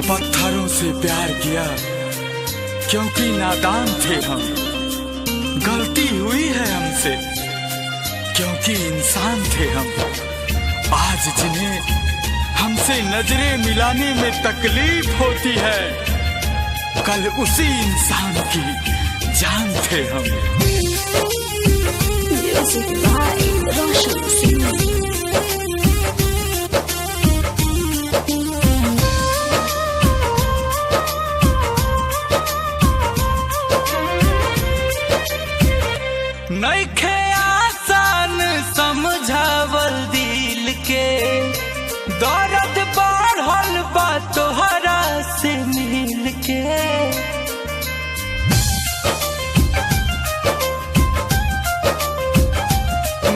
पत्थरों से प्यार किया क्योंकि नादान थे हम। गलती हुई है हमसे क्योंकि इंसान थे हम। आज जिन्हें हमसे नजरें मिलाने में तकलीफ होती है, कल उसी इंसान की जान थे हम। नइखे आसान समझावल दिल के, दर्द बढ़ल बा तोहरा से मिल के।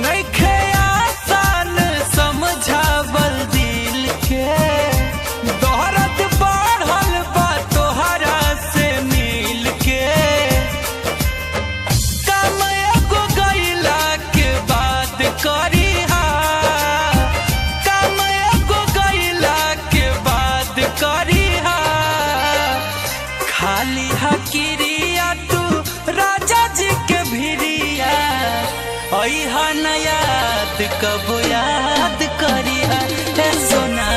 नइखे आसान समझावल दिल के, दर्द बढ़ल बा तोहरा से मिल के। खाली हकीरिया तू राजा जी के भिरिया, अइहा न याद कब याद करिया हे सोना।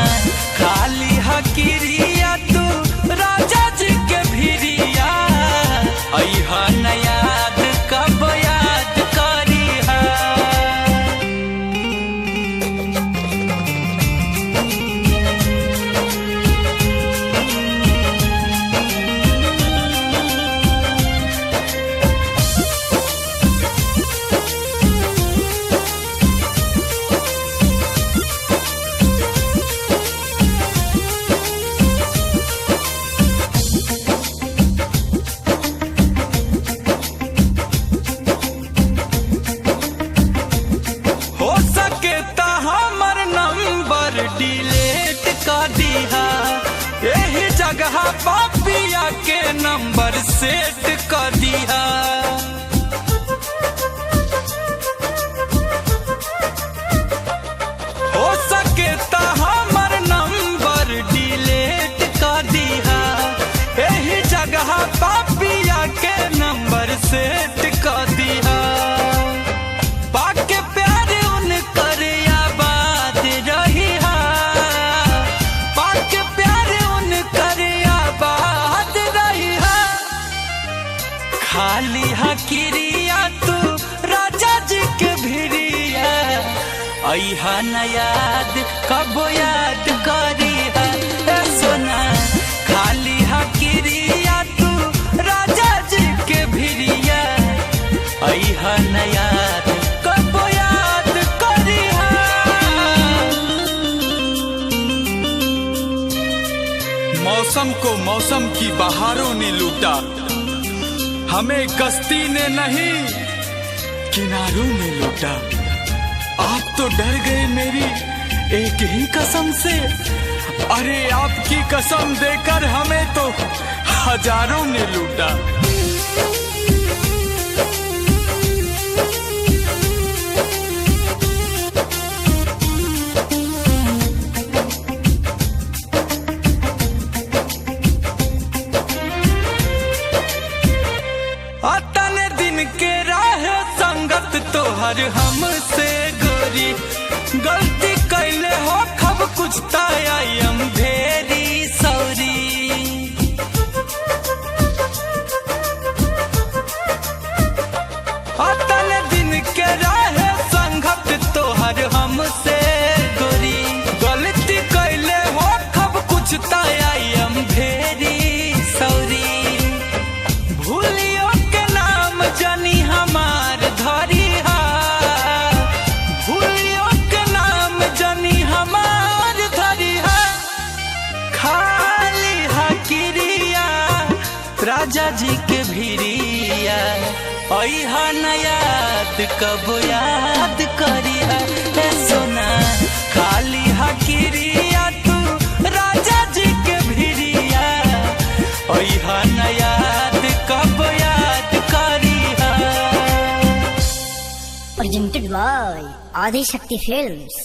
खाली हकीरिया तू राजा जी के भिरिया, अइहा न याद कब याद करिया। डिलीट कर दिया यही जगह पापिया के नंबर सेट कर दिया। हो सके तो हमर नंबर डिलीट कर दिया यही जगह पापिया के नंबर सेट कर दिया। बाके प्यार उनकर आबाद रही, खाली हकीरिया तू राजा जी के भिरिया, अइहा न याद कब याद करिहा हे सोना। खाली हकीरिया तू राजा जी के भिरिया, अइहा न याद कब याद करिहा। मौसम को मौसम की बहारों ने लूटा, हमें कश्ती ने नहीं किनारों ने लूटा। आप तो डर गए मेरी एक ही कसम से, अरे आपकी कसम देकर हमें तो हजारों ने लूटा। अतने दिन के राह संगत तोहर हमसे गोरी, गलती कैले हो खब कुछ तायम भेरी सौरी। अतने दिन के राह संगत तोहर हमसे गोरी, गलती कैले हो खब कुछ तायम भेरी सौरी। भूलियो जानी हमार धरिहा, भूलियो के नाम जानी हमार धरिहा। खाली हकीरिया राजा जी के भिरिया, अइहा न याद कब याद करिहा हे सोना। खाली हकीरिया तू राजा जी के भिरिया, अइहा न याद कब याद करिहा। Presented by Adi Shakti Films.